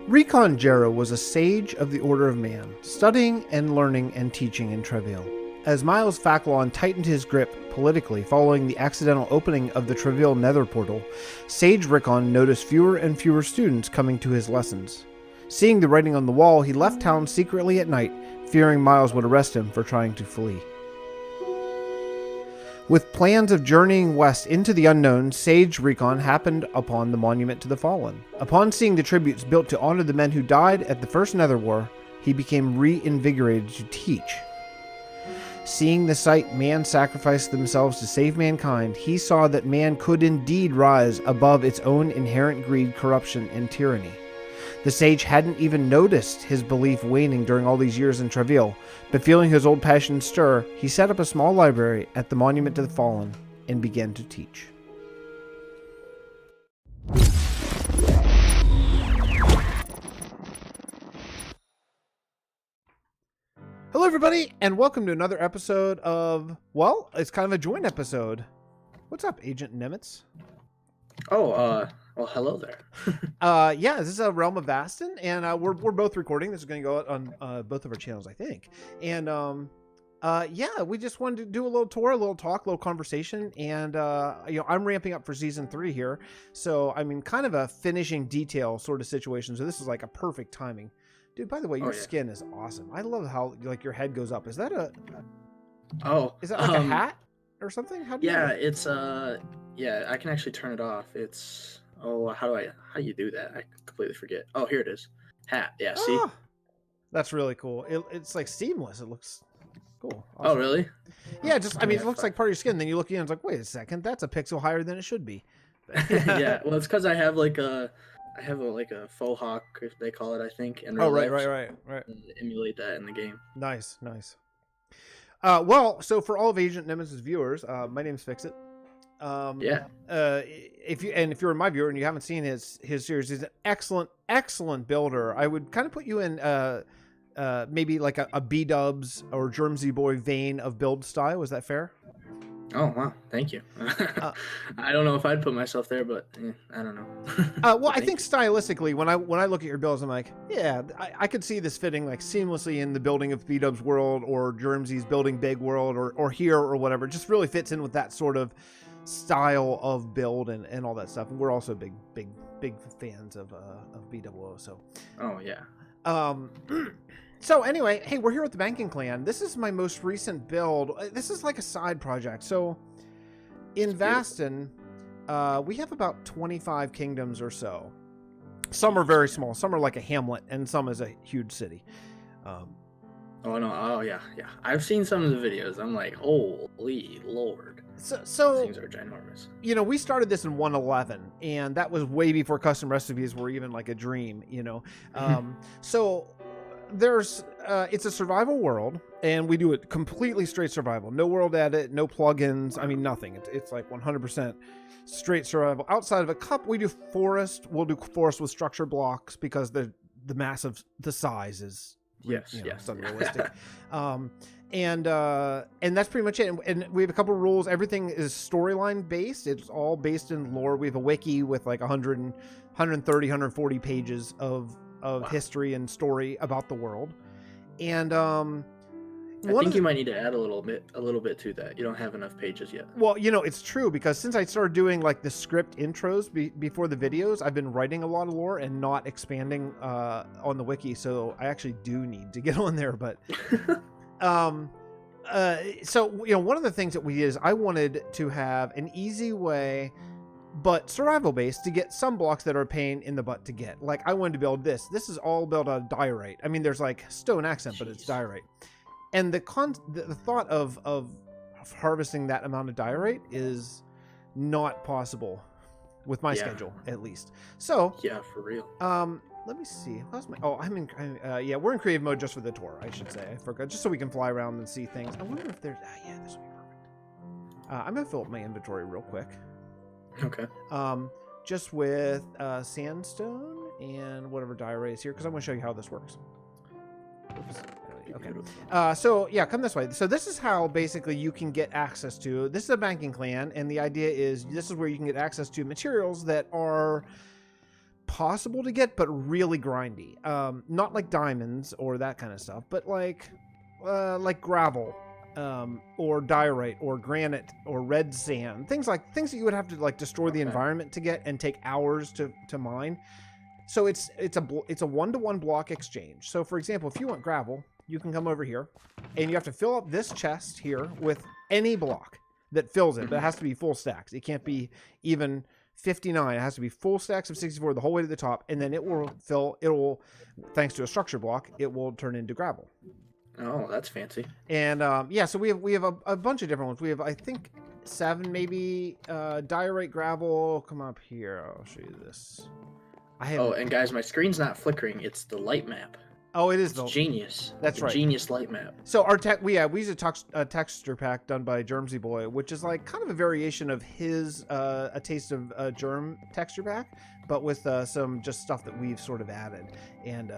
Recon Jero was a sage of the Order of Man, studying and learning and teaching in Trivial. As Miles Facklon tightened his grip politically following the accidental opening of the Trivial Nether Portal, Sage Recon noticed fewer and fewer students coming to his lessons. Seeing the writing on the wall, he left town secretly at night, fearing Miles would arrest him for trying to flee. With plans of journeying west into the unknown, Sage Recon happened upon the Monument to the Fallen. Upon seeing the tributes built to honor the men who died at the First Nether War, he became reinvigorated to teach. Seeing the sight man sacrificed themselves to save mankind, he saw that man could indeed rise above its own inherent greed, corruption, and tyranny. The sage hadn't even noticed his belief waning during all these years in Travail, but feeling his old passion stir, he set up a small library at the Monument to the Fallen and began to teach. Hello everybody, and welcome to another episode of, well, it's kind of a joint episode. What's up, Agent Nemitz? Well, hello there. Yeah, this is a Realm of Vasten, and we're both recording. This is going to go out on both of our channels, I think. And yeah, we just wanted to do a little tour, a little talk, a little conversation, and you know, I'm ramping up for season 3 here, so I mean, kind of a finishing detail sort of situation. So this is like a perfect timing, dude. By the way, your skin is awesome. I love how like your head goes up. Is that a? Is that like a hat or something? How do you it's yeah, I can actually turn it off. It's how do you do that? I completely forget. Oh, here it is. Hat. Yeah, see? That's really cool. It's like seamless. It looks cool. Awesome. Oh, really? Yeah, just I mean, it looks like part of your skin. Then you look in, it's like, wait a second, that's a pixel higher than it should be. Yeah, well, it's because I have like a faux hawk, if they call it, I think. And right. Emulate that in the game. Nice. Well, so for all of Agent Nemitz's viewers, my name's Fixxitt. If you're my viewer and you haven't seen his series, he's an excellent builder. I would kind of put you in maybe like a B-dubs or JermsyBoy vein of build style. Is that fair? Oh wow, thank you. I don't know if I'd put myself there, but I don't know. Well, I think stylistically, when I look at your builds, I'm like, yeah, I could see this fitting like seamlessly in the building of B-dubs world or Jermsy's building big world or here or whatever. It just really fits in with that sort of style of build and all that stuff. And we're also big fans of BWO. So. Oh yeah. So anyway, hey, we're here with the Banking Clan. This is my most recent build. This is like a side project. So in Vasten, we have about 25 kingdoms or so. Some are very small. Some are like a hamlet, and some is a huge city. Oh no! Oh yeah. I've seen some of the videos. I'm like, holy lord. So things are ginormous. You know, we started this in 1.11, and that was way before custom recipes were even like a dream. You know, so. There's it's a survival world, and we do it completely straight survival. No world edit, no plugins. I mean, nothing. It's like 100% straight survival. Outside of a cup, we do forest. We'll do forest with structure blocks because the mass of the size is it's unrealistic. And that's pretty much it. And we have a couple of rules. Everything is storyline based. It's all based in lore. We have a wiki with like 130, 140 pages of history and story about the world. And I think you might need to add a little bit to that. You don't have enough pages yet. Well, you know, it's true, because since I started doing like the script intros before the videos, I've been writing a lot of lore and not expanding on the wiki, so I actually do need to get on there. But so you know, one of the things that we did is I wanted to have an easy way but survival based to get some blocks that are a pain in the butt to get. Like I wanted to build this. This is all built out of diorite. I mean, there's like stone accent, but it's diorite. And the thought of harvesting that amount of diorite is not possible with my schedule, at least. So yeah, for real. Let me see. How's my? Oh, yeah, we're in creative mode just for the tour, I should say. I forgot, just so we can fly around and see things. I wonder if there's. Yeah, this will be perfect. I'm gonna fill up my inventory real quick. Okay. Just with sandstone and whatever diorite is here, because I'm going to show you how this works. Oops. Okay. So yeah, come this way. So this is how basically you can get access to. This is a banking clan, and the idea is this is where you can get access to materials that are possible to get, but really grindy. Not like diamonds or that kind of stuff, but like gravel, or diorite or granite or red sand, things that you would have to like destroy the environment to get and take hours to mine. So it's a 1-to-1 block exchange. So for example, if you want gravel, you can come over here and you have to fill up this chest here with any block that fills it, but it has to be full stacks. It can't be even 59. It has to be full stacks of 64 the whole way to the top, and then it will thanks to a structure block, it will turn into gravel. Oh, that's fancy. And yeah, so we have a bunch of different ones. We have, I think, 7 maybe diorite gravel. Come up here, I'll show you this. Oh, and guys, my screen's not flickering. It's the light map. Oh, it is the genius. That's right. Genius light map. So we use a texture pack done by JermsyBoy, which is like kind of a variation of his a taste of Jerm texture pack, but with some just stuff that we've sort of added. And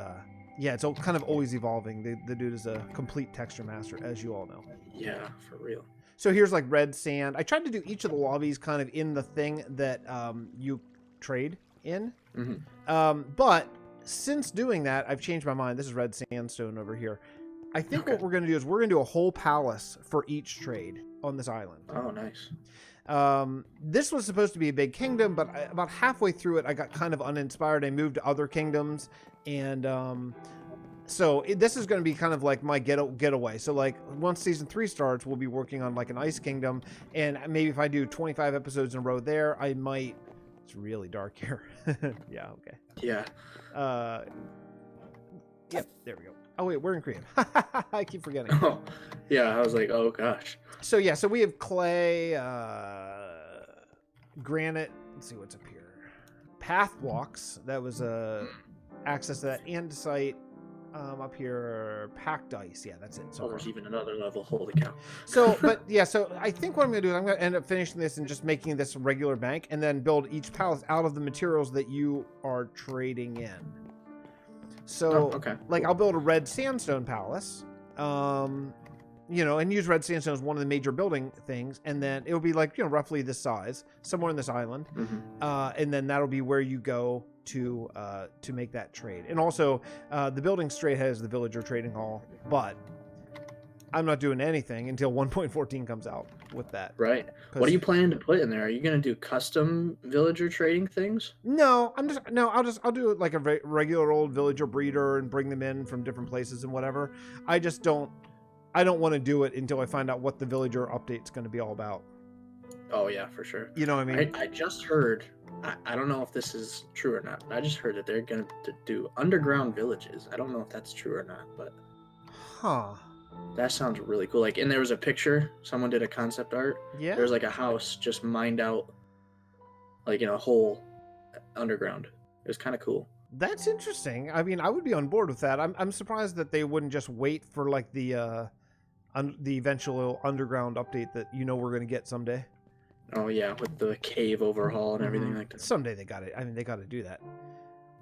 yeah, it's kind of always evolving. The dude is a complete texture master, as you all know. Yeah, for real. So here's like red sand. I tried to do each of the lobbies kind of in the thing that you trade in. Mm-hmm. But since doing that, I've changed my mind. This is red sandstone over here. I think what we're going to do is we're going to do a whole palace for each trade on this island. Oh, nice. This was supposed to be a big kingdom, but about halfway through it, I got kind of uninspired. I moved to other kingdoms, and so this is going to be kind of like my getaway. So like once season 3 starts, we'll be working on like an ice kingdom, and maybe if I do 25 episodes in a row there, I might. It's really dark here. Yeah. Okay. Yeah. Yep. There we go. Oh wait, we're in creative. I keep forgetting. Oh, yeah. I was like, oh gosh. So yeah, so we have clay, granite. Let's see what's up here. Path blocks. That was access to that andesite. Up here, packed ice. Yeah, that's it. So there's even another level. Holy cow. So, but yeah, so I think what I'm going to do is I'm going to end up finishing this and just making this a regular bank, and then build each palace out of the materials that you are trading in. So, like, I'll build a red sandstone palace, you know, and use red sandstone as one of the major building things, and then it'll be like, you know, roughly this size, somewhere in this island, and then that'll be where you go to make that trade. And also, the building straight ahead is the villager trading hall, but I'm not doing anything until 1.14 comes out with that. Right. What are you planning to put in there? Are you going to do custom villager trading things? No, I'll do like a regular old villager breeder and bring them in from different places and whatever. I don't want to do it until I find out what the villager update's going to be all about. Oh yeah, for sure. You know what I mean? I just heard, I don't know if this is true or not, but I just heard that they're going to do underground villages. I don't know if that's true or not, but... Huh. That sounds really cool. Like, and there was a picture, someone did a concept art. Yeah. There was like a house just mined out, like in a hole underground. It was kind of cool. That's interesting. I mean, I would be on board with that. I'm surprised that they wouldn't just wait for like the eventual underground update that we're going to get someday. Oh yeah, with the cave overhaul and everything like that. Someday they got it. I mean, they got to do that.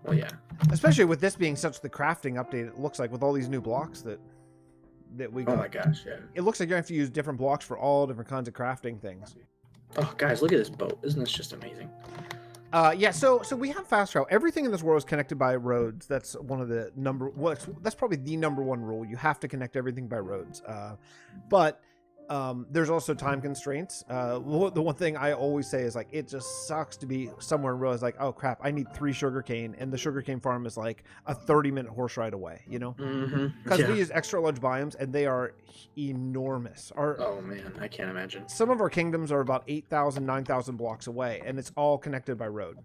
Well, yeah. Especially with this being such the crafting update, it looks like with all these new blocks that we got. Oh my gosh, yeah. It looks like you're going to have to use different blocks for all different kinds of crafting things. Oh, guys, look at this boat. Isn't this just amazing? Yeah, so we have fast travel. Everything in this world is connected by roads. That's one of the that's probably the number one rule. You have to connect everything by roads. But there's also time constraints. The one thing I always say is like, it just sucks to be somewhere and realize like, oh crap, I need 3 sugarcane, and the sugarcane farm is like a 30-minute horse ride away, because we use extra large biomes and they are enormous. Oh man, I can't imagine. Some of our kingdoms are about 8,000, 9,000 blocks away, and it's all connected by road.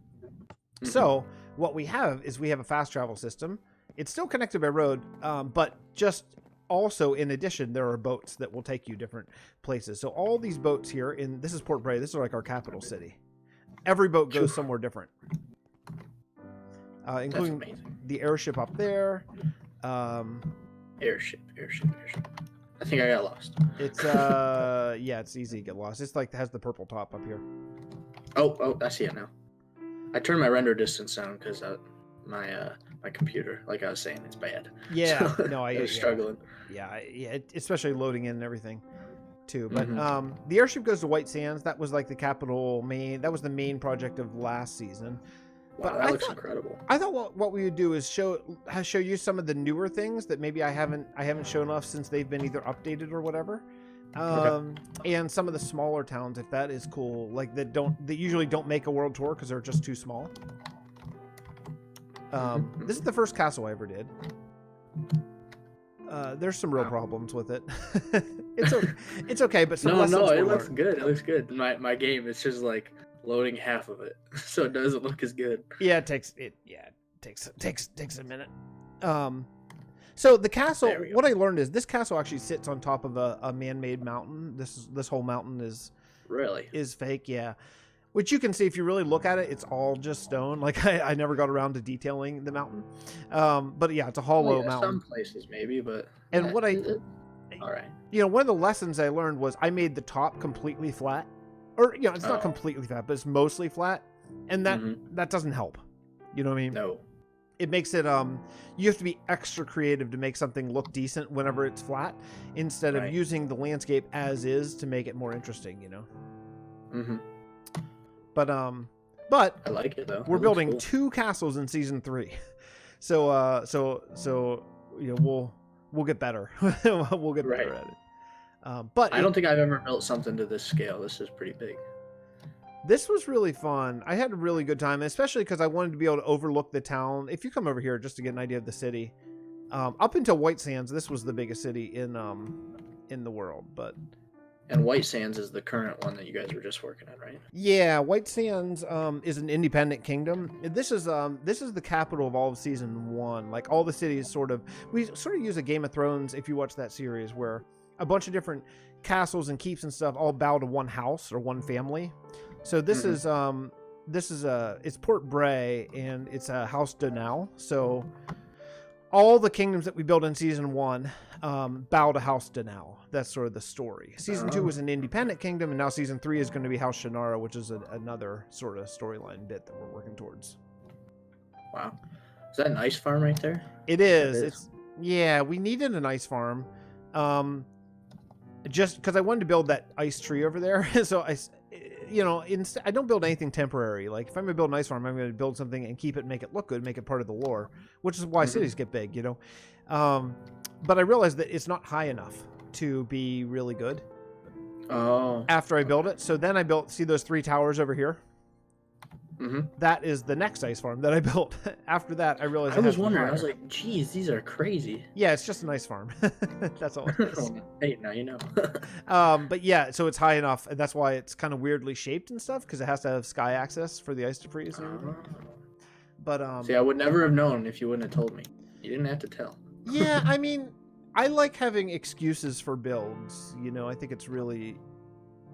So what we have is we have a fast travel system. It's still connected by road, but just also, in addition, there are boats that will take you different places. So all these boats here, this is Port Bray. This is like our capital city. Every boat goes somewhere different, including the airship up there. Airship. I think I got lost. It's yeah, it's easy to get lost. It's like it has the purple top up here. Oh, I see it now. I turned my render distance down because my computer, like I was saying, it's bad. Yeah, so no, I was struggling. Yeah, especially loading in and everything, too. But the airship goes to White Sands. That was like the capital main. That was the main project of last season. Wow, that looks incredible. I thought what we would do is show you some of the newer things that maybe I haven't shown off since they've been either updated or whatever. And some of the smaller towns, if that is cool, like that usually don't make a world tour because they're just too small. This is the first castle I ever did. There's some real problems with it. It's okay, but some lessons it looks good. It looks good. My game is just like loading half of it, so it doesn't look as good. Yeah, it takes a minute. So the castle, what I learned is this castle actually sits on top of a man-made mountain. This whole mountain is fake, yeah. Which you can see if you really look at it, it's all just stone. Like I never got around to detailing the mountain, but yeah, it's a hollow mountain. Some places maybe, but and all right. One of the lessons I learned was I made the top completely flat, or it's not completely flat, but it's mostly flat, and that doesn't help. You know what I mean? No. It makes it you have to be extra creative to make something look decent whenever it's flat, instead of using the landscape as is to make it more interesting. But I like it though. We're building 2 castles in season 3, so we'll get better. We'll get better at it. But I don't think I've ever built something to this scale. This is pretty big. This was really fun. I had a really good time, especially because I wanted to be able to overlook the town. If you come over here just to get an idea of the city, up until White Sands, this was the biggest city in the world. And White Sands is the current one that you guys were just working on, right? Yeah, White Sands is an independent kingdom. This is the capital of all of season 1. Like all the cities we use a Game of Thrones, if you watch that series, where a bunch of different castles and keeps and stuff all bow to one house or one family. So this is it's Port Bray, and it's a House Donau. So all the kingdoms that we built in season 1 bow to House Donau. That's sort of the story. Season 2 was an independent kingdom, and now season 3 is going to be House Shannara, which is another sort of storyline bit that we're working towards. Wow, is that an ice farm right there? It is. We needed an ice farm, just because I wanted to build that ice tree over there. So I don't build anything temporary. Like if I'm gonna build an ice farm, I'm gonna build something and keep it, make it look good, make it part of the lore, which is why cities get big, But I realized that it's not high enough to be really good. After I build it, so then I see those 3 towers over here. That is the next ice farm that I built. After that, I realized I was wondering. I was like, "Geez, these are crazy." Yeah, it's just an ice farm. That's all it is. Hey, now you know. But yeah, so it's high enough, and that's why it's kind of weirdly shaped and stuff, because it has to have sky access for the ice to freeze. But see, I would never have known if you wouldn't have told me. You didn't have to tell. Yeah, I mean, I like having excuses for builds. I think it's really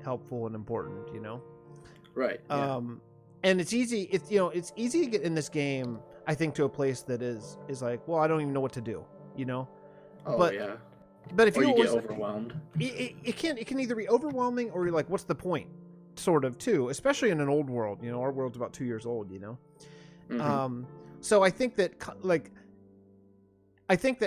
helpful and important. Right. Yeah. And it's easy. It's easy to get in this game, I think, to a place that is like, well, I don't even know what to do. But yeah. But if you get overwhelmed, it can either be overwhelming, or you're like, what's the point? Sort of too, especially in an old world. Our world's about 2 years old. So I think that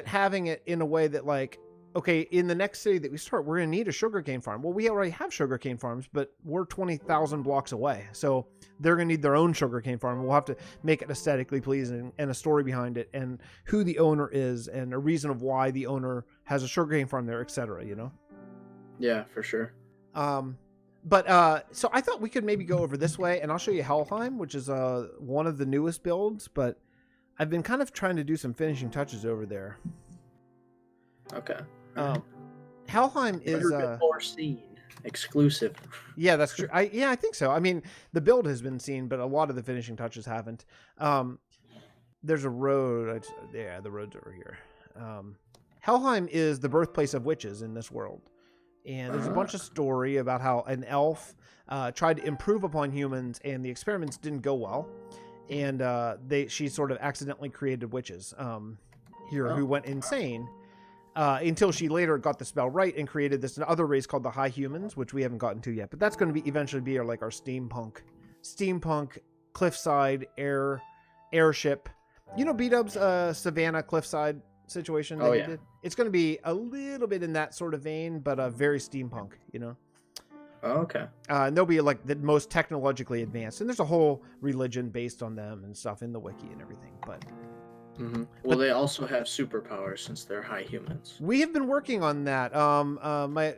having it in a way that, like, okay, in the next city that we start, we're going to need a sugarcane farm. Well, we already have sugarcane farms, but we're 20,000 blocks away. So they're going to need their own sugarcane farm. We'll have to make it aesthetically pleasing and a story behind it and who the owner is and a reason of why the owner has a sugarcane farm there, etc. Yeah, for sure. But so I thought we could maybe go over this way, and I'll show you Helheim, which is one of the newest builds, but I've been kind of trying to do some finishing touches over there. Okay. Helheim is before seen, exclusive. Yeah, that's true. I think so. I mean, the build has been seen, but a lot of the finishing touches haven't. There's a road. The road's over here. Helheim is the birthplace of witches in this world, and there's a bunch of story about how an elf tried to improve upon humans, and the experiments didn't go well, and she sort of accidentally created witches who went insane. Until she later got the spell right and created this other race called the High Humans, which we haven't gotten to yet. But that's going to eventually be our steampunk cliffside airship. B-Dub's Savannah cliffside situation that he did? It's going to be a little bit in that sort of vein, but very steampunk, Oh, okay. And they'll be like the most technologically advanced, and there's a whole religion based on them and stuff in the wiki and everything. But Well, they also have superpowers since they're high humans. we have been working on that. My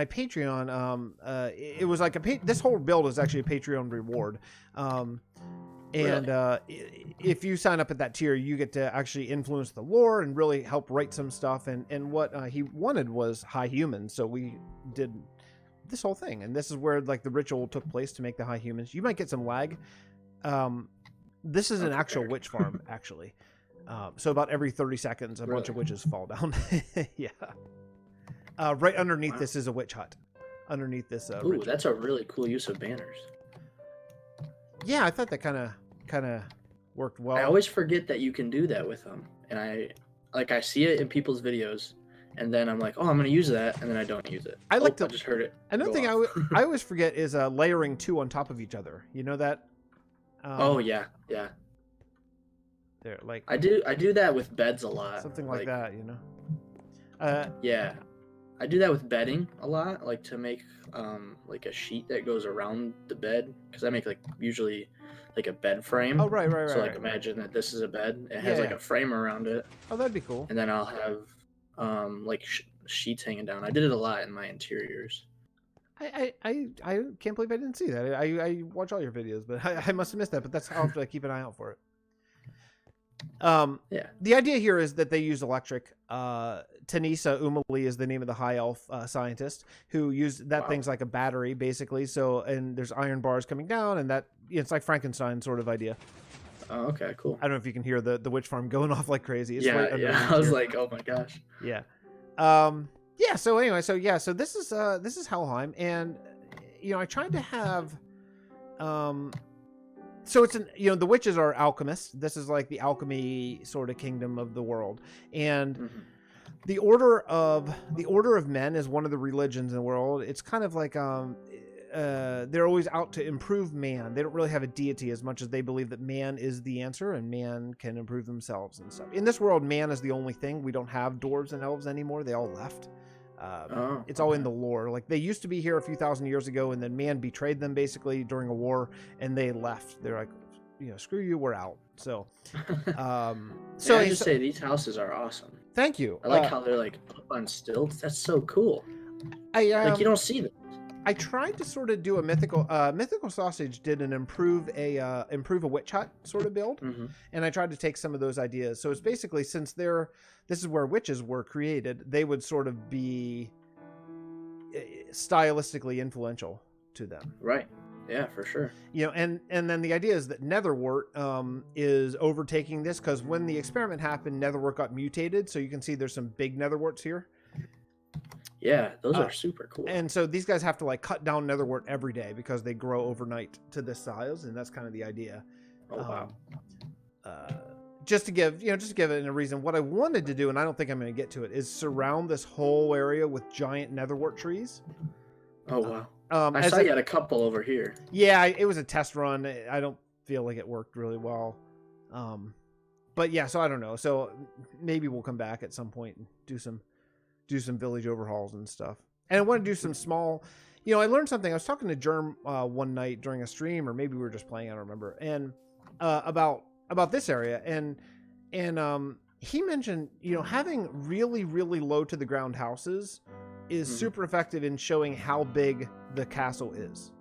Patreon. It was like this whole build is actually a Patreon reward. And if you sign up at that tier, you get to actually influence the lore and really help write some stuff. And what he wanted was high humans, so we did this whole thing. And this is where like the ritual took place to make the high humans. You might get some lag. This is an actual witch farm, actually. So about every 30 seconds, a bunch of witches fall down. Yeah. Right underneath this is a witch hut. Underneath this. Ooh, ritual. That's a really cool use of banners. Yeah, I thought that kind of worked well. I always forget that you can do that with them, and I see it in people's videos, and then I'm like, oh, I'm gonna use that, and then I don't use it. I just heard it. Another thing I always forget is layering two on top of each other. You know that? Oh yeah. There, like I do that with beds a lot. Something like that, you know. Yeah, I do that with bedding a lot, like to make like a sheet that goes around the bed, because I make like usually like a bed frame. Oh right. So like imagine that this is a bed. It has like a frame around it. Oh, that'd be cool. And then I'll have like sheets hanging down. I did it a lot in my interiors. I can't believe I didn't see that. I watch all your videos, but I must have missed that. But I'll have to keep an eye out for it. The idea here is that they use electric. Tanisa Umali is the name of the high elf scientist who used that thing's like a battery basically. So, and there's iron bars coming down, and that it's like Frankenstein sort of idea. Oh, okay, cool. I don't know if you can hear the witch farm going off like crazy. It's I was like, oh my gosh. Yeah. So anyway, so this is Helheim, and I tried to have so it's the witches are alchemists. This is like the alchemy sort of kingdom of the world, and the order of men is one of the religions in the world. It's kind of like they're always out to improve man. They don't really have a deity as much as they believe that man is the answer and man can improve themselves and stuff. In this world, man is the only thing. We don't have dwarves and elves anymore. They all left. It's all in the lore. Like they used to be here a few thousand years ago, and then man betrayed them basically during a war, and they left. They're like, screw you, we're out. So, I just say these houses are awesome. Thank you. I like how they're like up on stilts. That's so cool. You don't see them. I tried to sort of do a mythical sausage did an improve a witch hut sort of build, and I tried to take some of those ideas. So it's basically, since this is where witches were created, they would sort of be stylistically influential to them. Right. Yeah, for sure. And then the idea is that Netherwort is overtaking this, because when the experiment happened, Netherwort got mutated. So you can see there's some big Netherworts here. Yeah, those are super cool. And so these guys have to like cut down Netherwort every day because they grow overnight to this size, and that's kind of the idea. Oh wow. Just to give it a reason, what I wanted to do, and I don't think I'm going to get to it, is surround this whole area with giant Netherwort trees. Oh wow. I saw you had a couple over here. Yeah, it was a test run. I don't feel like it worked really well. But yeah, so I don't know. So maybe we'll come back at some point and do some village overhauls and stuff. And I want to do some small, I learned something. I was talking to Jerm one night during a stream, or maybe we were just playing, I don't remember. And about this area, and he mentioned, having really, really low to the ground houses is super effective in showing how big the castle is.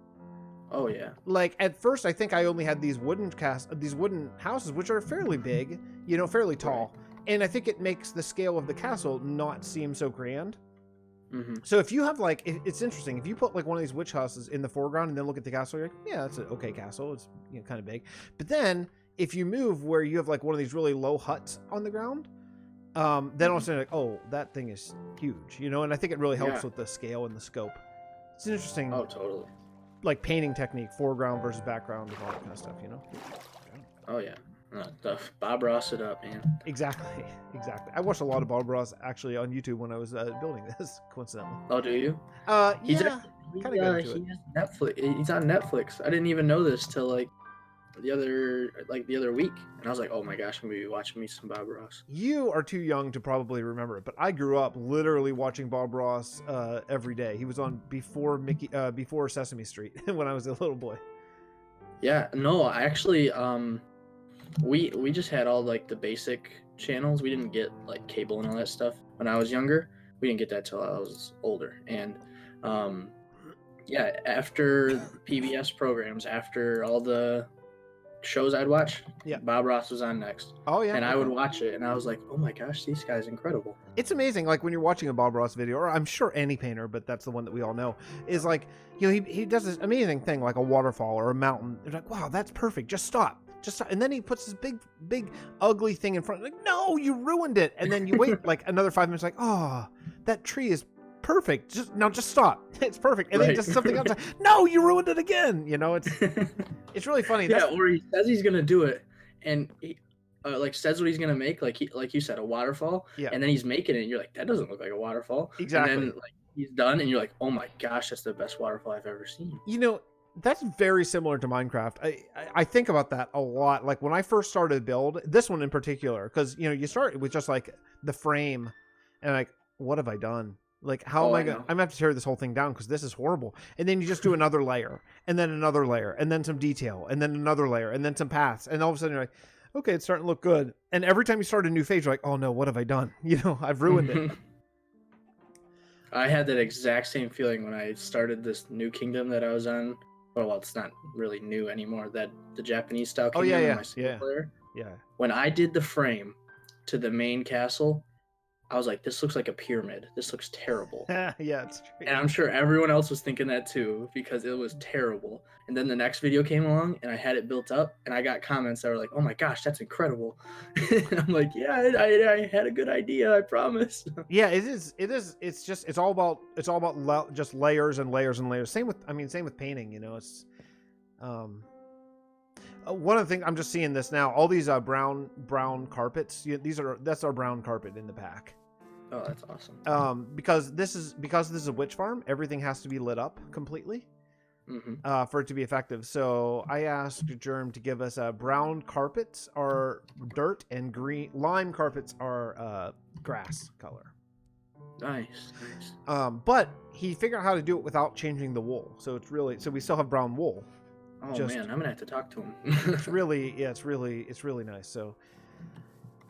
Oh yeah. Like at first, I think I only had these wooden houses, which are fairly big, fairly tall. Right. And I think it makes the scale of the castle not seem so grand. So if you have it's interesting. If you put like one of these witch houses in the foreground and then look at the castle, you're like, yeah, that's an okay castle. It's kind of big. But then if you move where you have like one of these really low huts on the ground, then all of a sudden like, oh, that thing is huge, and I think it really helps with the scale and the scope. It's an interesting. Oh, totally. Like painting technique, foreground versus background, and all that kind of stuff, Oh yeah. Bob Ross it up, man. Exactly. I watched a lot of Bob Ross actually on YouTube when I was building this, coincidentally. Oh, do you? He's kind of good into it. Netflix. He's on Netflix. I didn't even know this till like the other week, and I was like, oh my gosh, I'm gonna be watching me some Bob Ross. You are too young to probably remember it, but I grew up literally watching Bob Ross every day. He was on before Sesame Street when I was a little boy. Yeah, no, I actually, we just had all like the basic channels. We didn't get like cable and all that stuff when I was younger. We didn't get that till I was older, and yeah, after PBS programs, after all the shows I'd watch, yeah, Bob Ross was on next. Oh yeah, and I would watch it, and I was like, oh my gosh, this guy's incredible. It's amazing, like when you're watching a Bob Ross video, or I'm sure any painter, but that's the one that we all know, is like, you know, he does this amazing thing like a waterfall or a mountain. They're like, wow, that's perfect. Just stop. And then he puts this big ugly thing in front. Like, no, you ruined it. And then you wait like another 5 minutes, like, oh, that tree is perfect. Just stop. It's perfect. And then he does something else. Like, no, you ruined it again. You know, it's really funny. Yeah, or he says he's gonna do it, and he like says what he's gonna make, like you said, a waterfall. Yeah. And then he's making it, and you're like, that doesn't look like a waterfall. Exactly. And then like he's done, and you're like, oh my gosh, that's the best waterfall I've ever seen. You know, that's very similar to Minecraft. I think about that a lot. Like when I first started build, this one in particular, because you know, you start with just like the frame, and like, what have I done? Like, how am I gonna? I'm gonna have to tear this whole thing down because this is horrible. And then you just do another layer, and then another layer, and then some detail, and then another layer, and then some paths, and all of a sudden you're like, okay, it's starting to look good. And every time you start a new phase, you're like, oh no, what have I done? You know, I've ruined it. I had that exact same feeling when I started this new kingdom that I was on. Well, it's not really new anymore. That the Japanese style kingdom in my single player. Yeah. When I did the frame to the main castle, I was like, this looks like a pyramid. This looks terrible. Yeah, it's true. And I'm sure everyone else was thinking that too, because it was terrible. And then the next video came along, and I had it built up, and I got comments that were like, oh my gosh, that's incredible. And I'm like, yeah, I had a good idea, I promise. Yeah, it is. It's all about just layers and layers and layers. Same with painting, you know. It's one of the things I'm just seeing this now, all these brown carpets, that's our brown carpet in the pack. Oh, that's awesome. Because this is a witch farm, everything has to be lit up completely. Mm-hmm. For it to be effective. So I asked Jerm to give us brown carpets are dirt, and lime carpets are grass color. Nice. But he figured out how to do it without changing the wool. So we still have brown wool. Oh man, I'm gonna have to talk to him. It's really nice. So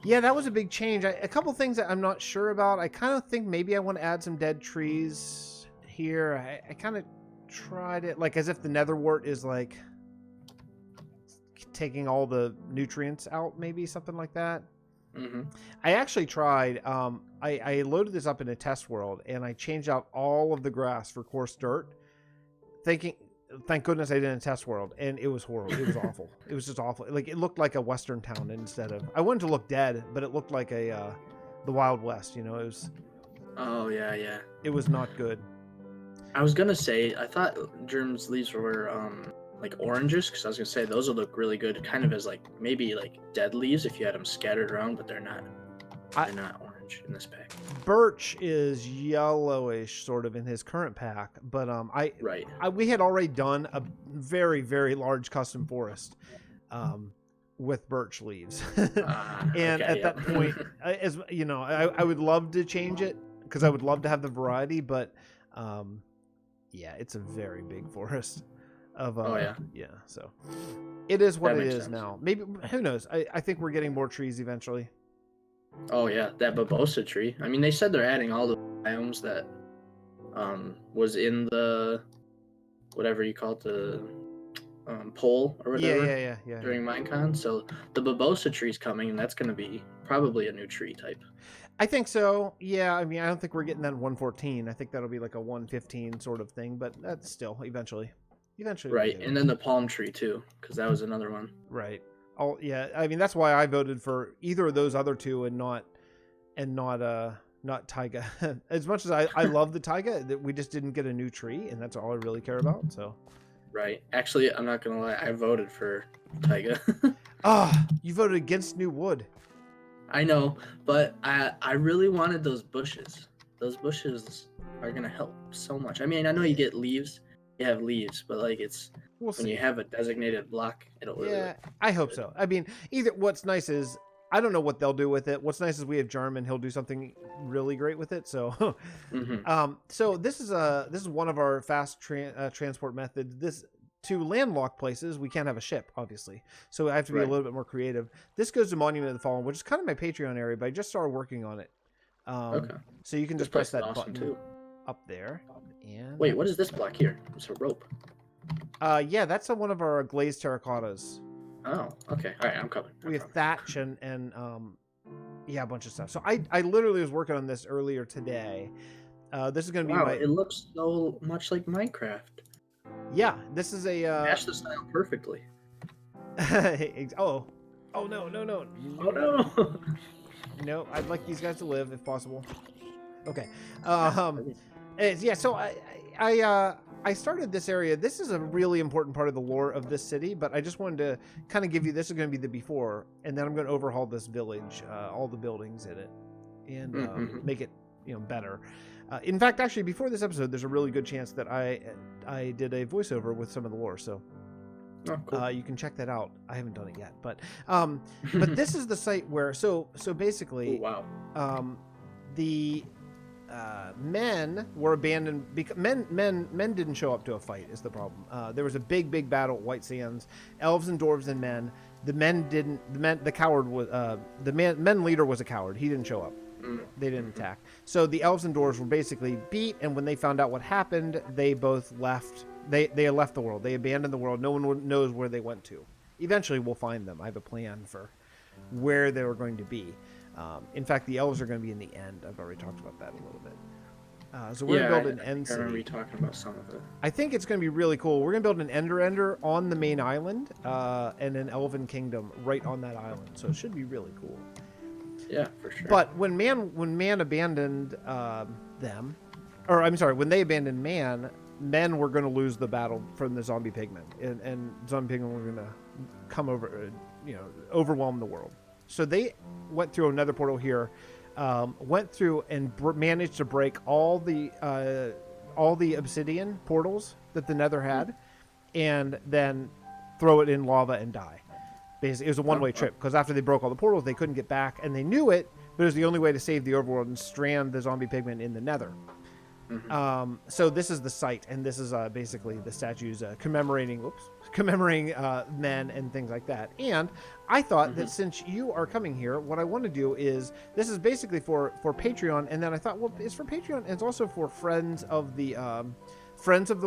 yeah, that was a big change. A couple things that I'm not sure about. I kind of think maybe I want to add some dead trees here. I kind of tried it like as if the netherwort is like taking all the nutrients out, maybe something like that. Mm-hmm. I actually tried. I loaded this up in a test world, and I changed out all of the grass for coarse dirt, thinking, thank goodness I did in a test world, and it was horrible. It was awful. It was just awful. Like it looked like a western town instead of. I wanted to look dead, but it looked like the Wild West. You know, it was. Oh yeah. It was not good. I was gonna say, I thought Jerm's leaves were like oranges, because I was gonna say those would look really good, kind of as like maybe like dead leaves if you had them scattered around, but they're not. They're not orange in this pack. Birch is yellowish, sort of in his current pack, but we had already done a very, very large custom forest with birch leaves, and at that point, as you know, I would love to change it because I would love to have the variety, but. Yeah, it's a very big forest of so it is what it is sense. Now. Maybe, who knows? I think we're getting more trees eventually. Oh yeah, that babosa tree. I mean, they said they're adding all the biomes that was in the whatever you call it, the poll or whatever. Yeah. During Minecon, so the babosa tree's coming, and that's going to be probably a new tree type. I think so. Yeah, I mean, I don't think we're getting that 114. I think that'll be like a 115 sort of thing, but that's still eventually. Right, and then the palm tree too, because that was another one. Right. Oh yeah, I mean that's why I voted for either of those other two and not taiga. As much as I love the taiga, that we just didn't get a new tree, and that's all I really care about. So. Right. Actually, I'm not gonna lie. I voted for taiga. You voted against new wood. I know, but I really wanted those bushes. Those bushes are gonna help so much. I mean, I know you get leaves, you have leaves, but like it's We'll when see. you have a designated block, it'll really Yeah, look I hope good. so. I mean, either what's nice is I don't know what they'll do with it. What's nice is we have Jerm and he'll do something really great with it. So, so this is one of our fast transport methods. This to landlocked places, we can't have a ship, obviously. So I have to be a Right. little bit more creative. This goes to Monument of the Fallen, which is kind of my Patreon area, but I just started working on it. Okay. So you can This just press place is that awesome button too. up there. And Wait, what is this block here? It's a rope. yeah, that's one of our glazed terracottas. Oh, okay. All right, I'm coming. We have thatch and yeah, a bunch of stuff. So I literally was working on this earlier today. This is gonna be Wow, my it looks so much like Minecraft. yeah. This is a Match the style perfectly. oh no. Oh no! No, I'd like these guys to live if possible. Okay. Yeah. So I started this area. This is a really important part of the lore of this city, but I just wanted to kind of give you. This is going to be the before, and then I'm going to overhaul this village, all the buildings in it, and make it better. In fact, actually, before this episode, there's a really good chance that I did a voiceover with some of the lore. So. Oh, cool. You can check that out. I haven't done it yet, but this is the site where so basically, Oh, wow. The men were abandoned because men didn't show up to a fight is the problem. There was a big battle at White Sands, elves and dwarves and men. The men leader was a coward. He didn't show up. They didn't attack. So the elves and dwarves were basically beat, and when they found out what happened, they both left. They left the world. They abandoned the world. No one knows where they went to. Eventually, we'll find them. I have a plan for where they were going to be. In fact, the elves are going to be in the end. I've already talked about that a little bit. So we're going to build an end city. I remember you talking about some of it. I think it's going to be really cool. We're going to build an ender on the main island and an elven kingdom right on that island. So it should be really cool. Yeah, for sure. But when man abandoned them, or I'm sorry, when they abandoned man, men were going to lose the battle from the zombie pigmen, and zombie pigmen were going to come over, overwhelm the world. So they went through another portal here, went through and managed to break all the obsidian portals that the Nether had, and then throw it in lava and die. Basically, it was a one-way trip because after they broke all the portals, they couldn't get back, and they knew it, but it was the only way to save the overworld and strand the zombie pigmen in the Nether. So this is the site, and this is basically the statues commemorating men and things like that. And I thought that since you are coming here, what I want to do is this is basically for Patreon, and then I thought, well, it's for Patreon, and it's also for friends of the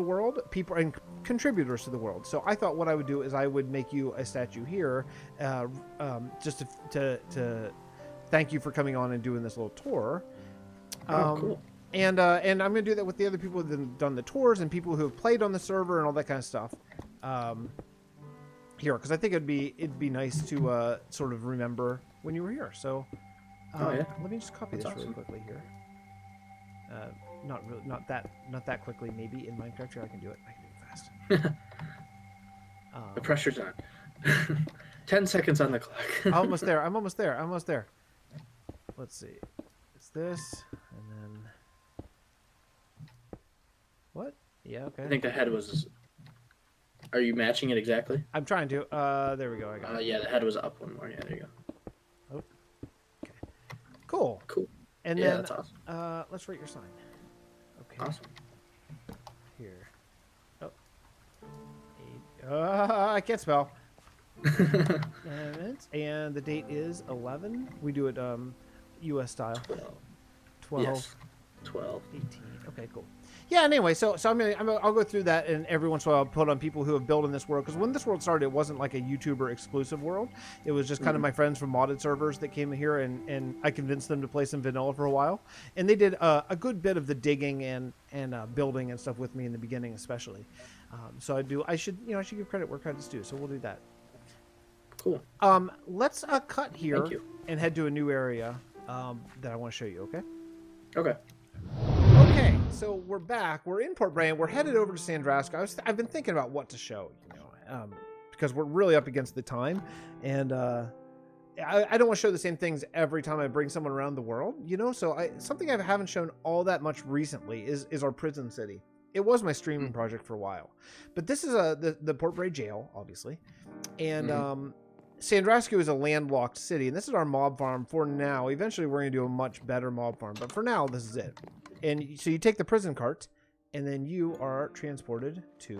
world, people and contributors to the world. So I thought what I would do is I would make you a statue here, just to thank you for coming on and doing this little tour. Cool. And I'm going to do that with the other people that have done the tours and people who have played on the server and all that kind of stuff. Here, because I think it'd be nice to sort of remember when you were here. So, let me just copy this really quickly here. Not that quickly. Maybe in Minecraft here I can do it. I can do it fast. The pressure's on. 10 seconds on the clock. I'm almost there. Let's see. It's this, and then. What? Yeah, okay. I think the head was... Are you matching it exactly? I'm trying to. There we go. I got it. Yeah, the head was up one more. Yeah, there you go. Oh. Okay. Cool. And yeah, then, that's awesome. let's rate your sign. Okay. Awesome. Here. I can't spell. And the date is 11. We do it U.S. style. 12. Yes. 12. 18. Okay, cool. Yeah. Anyway, so I'll go through that, and every once in a while I'll put on people who have built in this world, because when this world started, it wasn't like a YouTuber exclusive world. It was just kind of my friends from modded servers that came here, and I convinced them to play some vanilla for a while, and they did a good bit of the digging and building and stuff with me in the beginning, especially. So I should give credit where credit's due. So we'll do that. Cool. Let's cut here and head to a new area that I want to show you. Okay. Okay, so we're back. We're in Port Brand. We're headed over to Sandraska. I've been thinking about what to show, because we're really up against the time, and I don't want to show the same things every time I bring someone around the world, So something I haven't shown all that much recently is our prison city. It was my streaming project for a while. But this is the Port Bray jail, obviously. And Sandrascu is a landlocked city, and this is our mob farm for now. Eventually, we're going to do a much better mob farm, but for now, this is it. And so you take the prison cart, and then you are transported to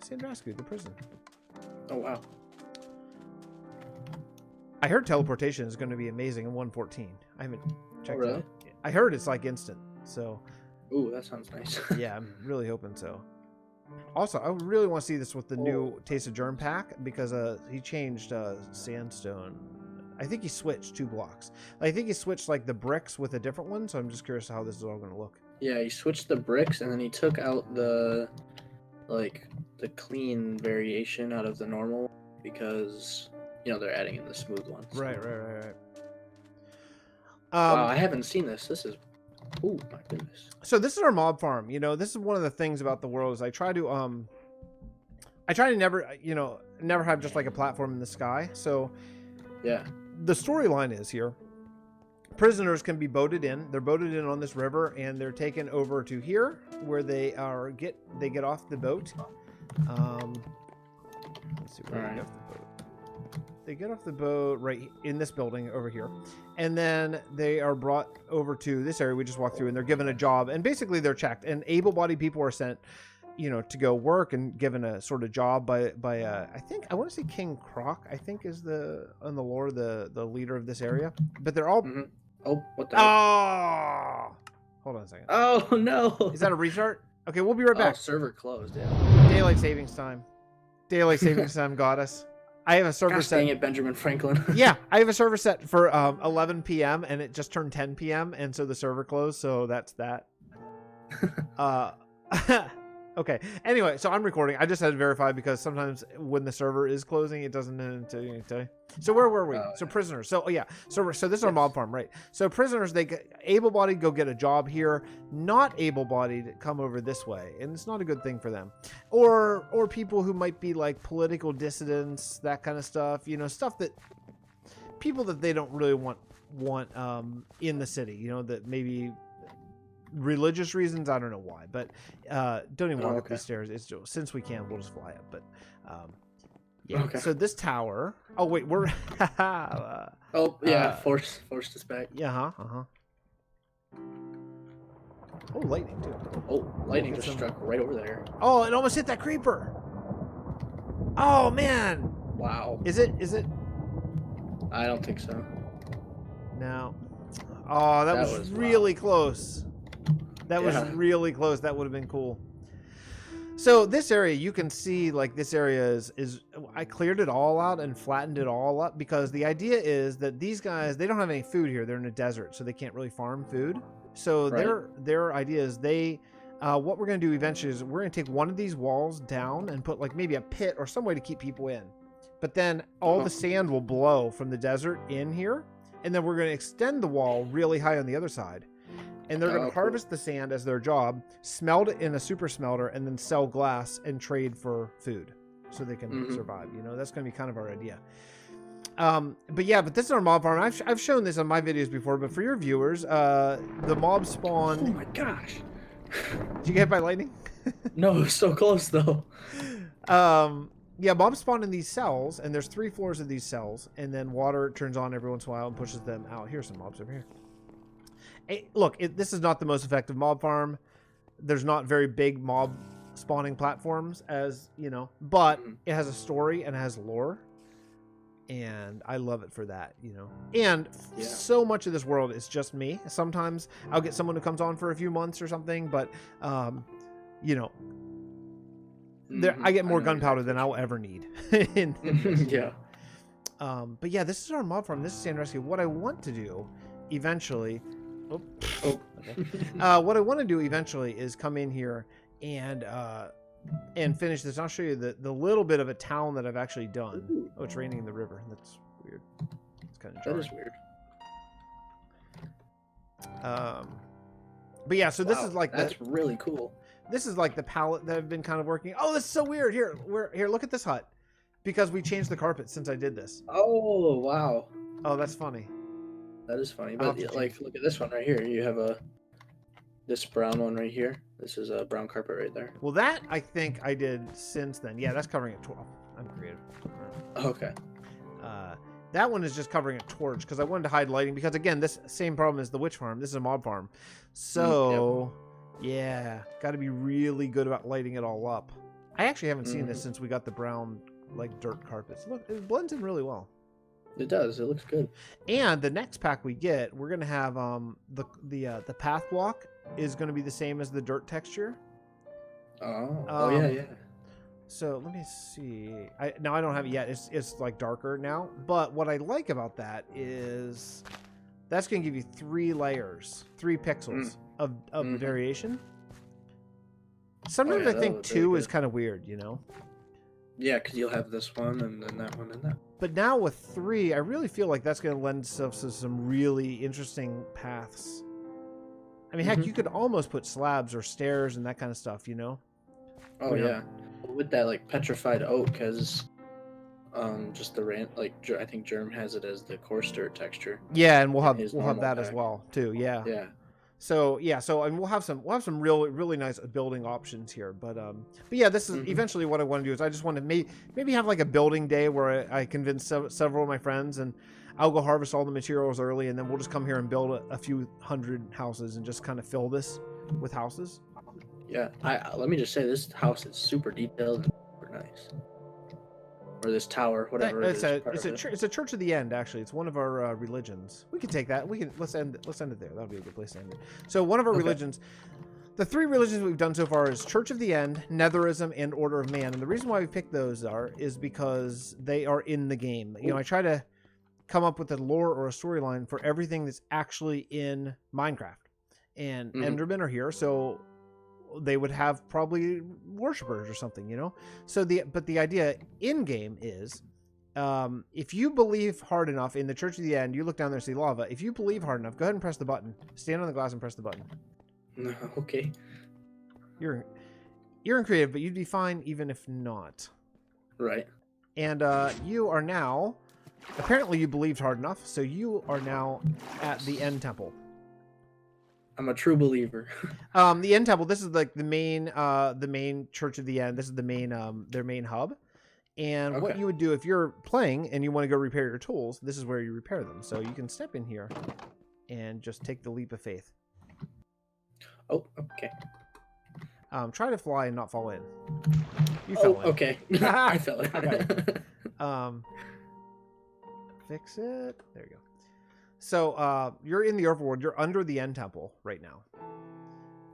Sandrascu, the prison. Oh, wow. I heard teleportation is going to be amazing in 1.14. I haven't checked it really? out. I heard it's like instant, so... Ooh, that sounds nice. Yeah, I'm really hoping so. Also, I really want to see this with the new Taste of Jerm pack, because he changed sandstone. I think he switched 2 blocks. I think he switched like the bricks with a different one, so I'm just curious how this is all going to look. Yeah, he switched the bricks, and then he took out the clean variation out of the normal, because, you know, they're adding in the smooth ones. Right. Wow, I haven't seen this. This is... Oh my goodness. So this is our mob farm. You know, this is one of the things about the world is I try to never, you know, never have just like a platform in the sky. So yeah, the storyline is here. Prisoners can be boated in. They're boated in on this river, and they're taken over to here where they get off the boat. Let's see where they get off the boat. They get off the boat right in this building over here, and then they are brought over to this area we just walked through, and they're given a job, and basically they're checked, and able-bodied people are sent, you know, to go work and given a sort of job by I think I want to say King Croc, I think is on the lore the leader of this area, but they're all oh, what the hold on a second. Oh no, is that a restart? Okay, we'll be right back. Server closed. Yeah, daylight savings time got us. I have a server set. Dang it, Benjamin Franklin. Yeah, I have a server set for 11 p.m. and it just turned 10 p.m. and so the server closed. So that's that. Okay. Anyway, so I'm recording. I just had to verify because sometimes when the server is closing, it doesn't tell you. So where were we? So prisoners. So yeah. So this is our mob farm, right? So prisoners, they get able-bodied go get a job here. Not able-bodied come over this way, and it's not a good thing for them. Or people who might be like political dissidents, that kind of stuff. You know, stuff that people that they don't really want in the city. You know, that maybe. Religious reasons, I don't know why, but don't even walk up these stairs. It's just, since we can, we'll just fly up. But yeah. Okay. So this tower. Oh wait, we're. Oh yeah, forced us back. Yeah. Oh, lightning too. Oh, lightning just struck right over there. Oh, it almost hit that creeper. Oh man. Wow. Is it? I don't think so. No. Oh, that was really close. That was really close. That would have been cool. So this area, you can see like this area is I cleared it all out and flattened it all up because the idea is that these guys, they don't have any food here. They're in a desert, so they can't really farm food. So their idea is what we're going to do eventually is we're going to take one of these walls down and put like maybe a pit or some way to keep people in. But then all the sand will blow from the desert in here, and then we're going to extend the wall really high on the other side. And they're going to harvest the sand as their job, smelt it in a super smelter, and then sell glass and trade for food so they can survive. You know, that's going to be kind of our idea. But this is our mob farm. I've shown this on my videos before, but for your viewers, the mob spawn. Oh my gosh. Did you get hit by lightning? No, so close though. Yeah, mobs spawn in these cells, and there's 3 floors of these cells, and then water turns on every once in a while and pushes them out. Here's some mobs over here. Hey, look, this is not the most effective mob farm. There's not very big mob spawning platforms, as you know, but it has a story and it has lore, and I love it for that, you know. And so much of this world is just me. Sometimes I'll get someone who comes on for a few months or something, but you know, I get more gunpowder than I'll ever need. Yeah. But yeah, this is our mob farm. This is Sandrascu. What I want to do eventually. What I want to do eventually is come in here and finish this. I'll show you the little bit of a town that I've actually done. Oh, it's raining in the river. That's weird. It's kind of jarring. That is weird. But yeah, so this is like that's really cool. This is like the palette that I've been kind of working. Oh, this is so weird. Here, look at this hut, because we changed the carpet since I did this. Oh wow. Oh, that's funny. That is funny, but like, look at this one right here. You have This brown one right here. This is a brown carpet right there. Well, that I think I did since then. Yeah, that's covering at 12. I'm creative. Okay. That one is just covering a torch because I wanted to hide lighting because, again, this same problem as the witch farm. This is a mob farm. So, yeah, got to be really good about lighting it all up. I actually haven't seen this since we got the brown, like, dirt carpets. Look, it blends in really well. It does. It looks good. And the next pack we get, we're going to have the path block is going to be the same as the dirt texture. Oh, yeah. So let me see. Now I don't have it yet. It's like darker now. But what I like about that is that's going to give you 3 layers, 3 pixels of variation. Sometimes I think 2 is kind of weird, you know? Yeah, because you'll have this one and then that one and that. But now with 3, I really feel like that's going to lend itself to some really interesting paths. I mean, heck, you could almost put slabs or stairs and that kind of stuff, you know? Oh, yeah. With that, like, petrified oak, because just the I think Jerm has it as the coarse dirt texture. Yeah, and we'll have that as well too. Yeah. Yeah. So and we'll have some really nice building options here. But yeah, this is eventually what I want to do is I just want to maybe have like a building day where I convince several of my friends and I'll go harvest all the materials early and then we'll just come here and build a few hundred houses and just kind of fill this with houses. Yeah, let me just say this house is super detailed and super nice. Or this tower, whatever it is. It's a church of the end, actually. It's one of our religions. We can take that. Let's end it there. That'll be a good place to end it. So one of our religions, the 3 religions we've done so far is Church of the End, Netherism, and Order of Man. And the reason why we picked those is because they are in the game. You know, I try to come up with a lore or a storyline for everything that's actually in Minecraft. And Endermen are here, so they would have probably worshippers or something, you know? So but the idea in game is, if you believe hard enough in the Church of the End, you look down there and see lava. If you believe hard enough, go ahead and press the button. Stand on the glass and press the button. No, okay. You're in creative, but you'd be fine even if not. Right. And you are now, apparently you believed hard enough, so you are now at the End Temple. I'm a true believer. The End Temple, this is like the main Church of the End. This is the main their main hub. And what you would do if you're playing and you want to go repair your tools, this is where you repair them. So you can step in here and just take the leap of faith. Oh, okay. Try to fly and not fall in. You fell in. Okay. I fell in. Fix it. There you go. So you're in the overworld. You're under the End Temple right now.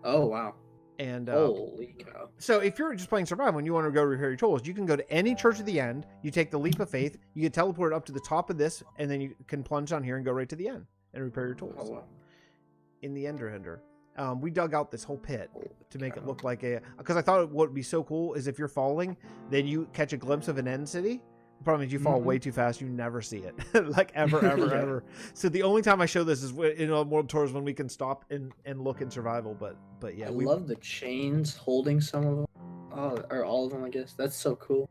Oh, wow. And holy cow. So if you're just playing survival and you want to go repair your tools, you can go to any Church of the End. You take the leap of faith. You get teleported up to the top of this, and then you can plunge down here and go right to the end and repair your tools. Oh, wow. In the Ender. We dug out this whole pit to make it look like because I thought what would be so cool is if you're falling, then you catch a glimpse of an end city. The problem is you fall way too fast. You never see it, like ever. So the only time I show this is in World Tours when we can stop and look in survival. But yeah, I love the chains holding some of them. Oh, or all of them, I guess. That's so cool.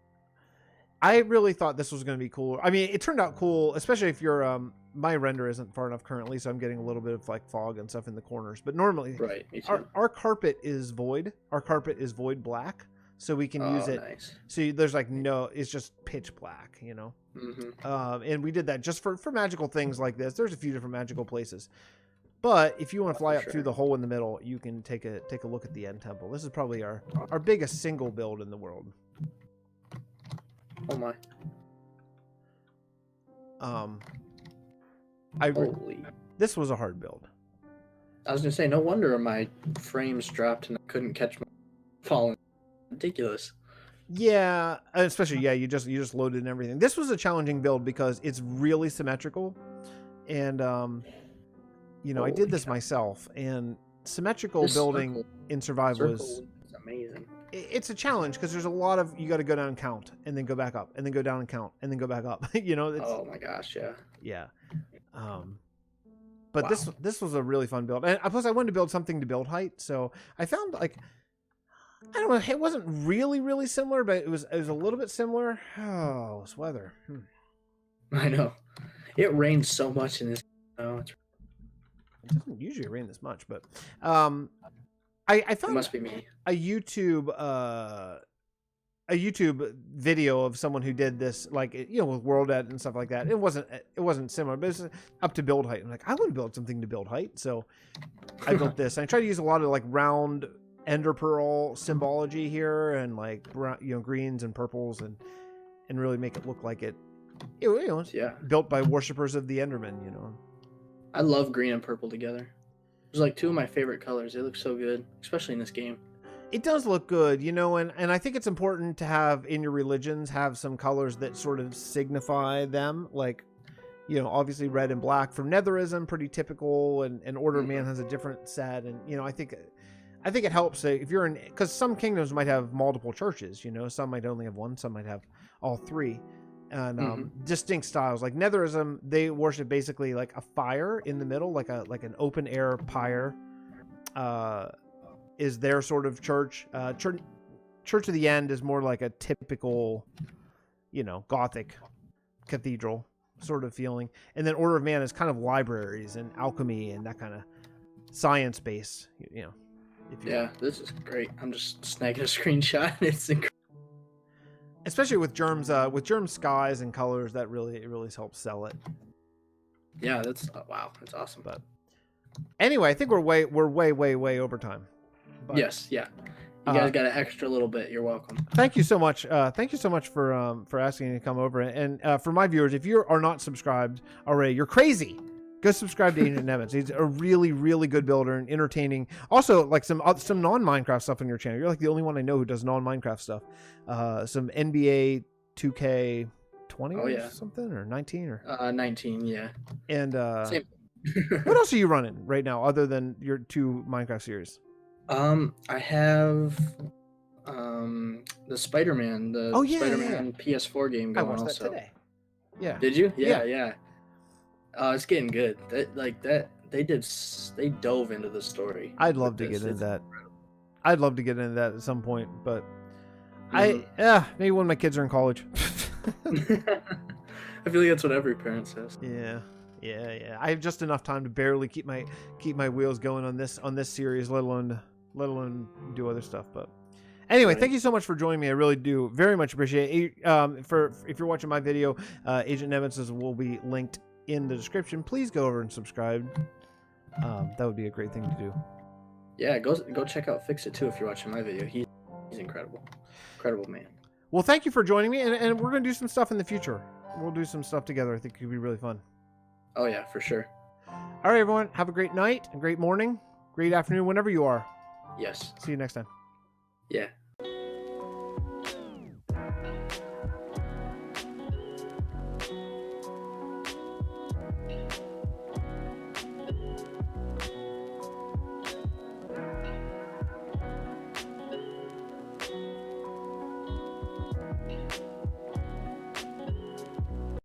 I really thought this was going to be cool. I mean, it turned out cool, especially if you're my render isn't far enough currently, so I'm getting a little bit of like fog and stuff in the corners. But normally, right, me too. Our carpet is void. Our carpet is void black. So we can use it. Nice. So there's like it's just pitch black, you know. And we did that just for magical things like this. There's a few different magical places, but if you want to fly up through the hole in the middle, you can take a look at the End Temple. This is probably our biggest single build in the world. Oh my. This was a hard build. I was gonna say, no wonder my frames dropped and I couldn't catch my falling. Ridiculous. Yeah, especially you just loaded and everything. This was a challenging build because it's really symmetrical, and I did this myself. And symmetrical building in survival is amazing. It's a challenge because there's a lot of you got to go down and count, and then go back up, and then go down and count, and then go back up. Oh my gosh, yeah. But this was a really fun build, and plus I wanted to build something to build height, so I found like. I don't know. It wasn't really similar, but it was a little bit similar. Oh, this weather. I know. It rained so much in this. Oh, doesn't usually rain this much, but I found It must be me. a YouTube video of someone who did this, like, you know, with World Ed and stuff like that. It wasn't similar, but it's up to build height. I'm like, I want to build something to build height, so I built this. And I try to use a lot of like round ender pearl symbology here, and like brown, you know, greens and purples, and really make it look like it, you know, it's built by worshippers of the Enderman. You know, I love green and purple together. It's like two of my favorite colors. They look so good, especially in this game. It does look good, you know, and I think it's important to have in your religions have some colors that sort of signify them, like, you know, obviously red and black from Netherism, pretty typical, and Order of Man has a different set, and you know, I think it helps if you're in, because some kingdoms might have multiple churches, you know, some might only have one, some might have all three, and distinct styles. Like Netherism, they worship basically like a fire in the middle, like an open air pyre. Is their sort of church. Church of the End is more like a typical, you know, Gothic cathedral sort of feeling. And then Order of Man is kind of libraries and alchemy and that kind of science base, you know. Yeah, this is great. I'm just snagging a screenshot. It's incredible. Especially with Jerm's skies and colors, that really helps sell it. Yeah, that's wow, that's awesome. But anyway, I think we're way over time. But, yes, yeah. You guys got an extra little bit. You're welcome. Thank you so much. Thank you so much for asking me to come over. And for my viewers, if you are not subscribed already, you're crazy. Go subscribe to AGENTNEMITZ. He's a really good builder and entertaining. Also, like some non-Minecraft stuff on your channel. You're like the only one I know who does non-Minecraft stuff. Some NBA 2K 20 or something, or 19 or 19, yeah. And same. What else are you running right now other than your 2 Minecraft series? I have the Spider-Man, Spider-Man PS4 game going. I watched also. that today. Yeah. Did you? Yeah. It's getting good. They dove into the story. I'd love to get into that. I'd love to get into that at some point, but maybe when my kids are in college. I feel like that's what every parent says. Yeah. I have just enough time to barely keep my wheels going on this series, let alone do other stuff. But anyway, Thank you so much for joining me. I really do very much appreciate it. If you're watching my video, AGENTNEMITZ will be linked in the description. Please go over and subscribe. That would be a great thing to do. Yeah, go check out Fixxitt too if you're watching my video. He's incredible man. Well, thank you for joining me, and we're gonna do some stuff in the future. We'll do some stuff together. I think it could be really fun. Oh yeah, for sure. All right, everyone, have a great night, a great morning, great afternoon, whenever you are. Yes. See you next time. Yeah.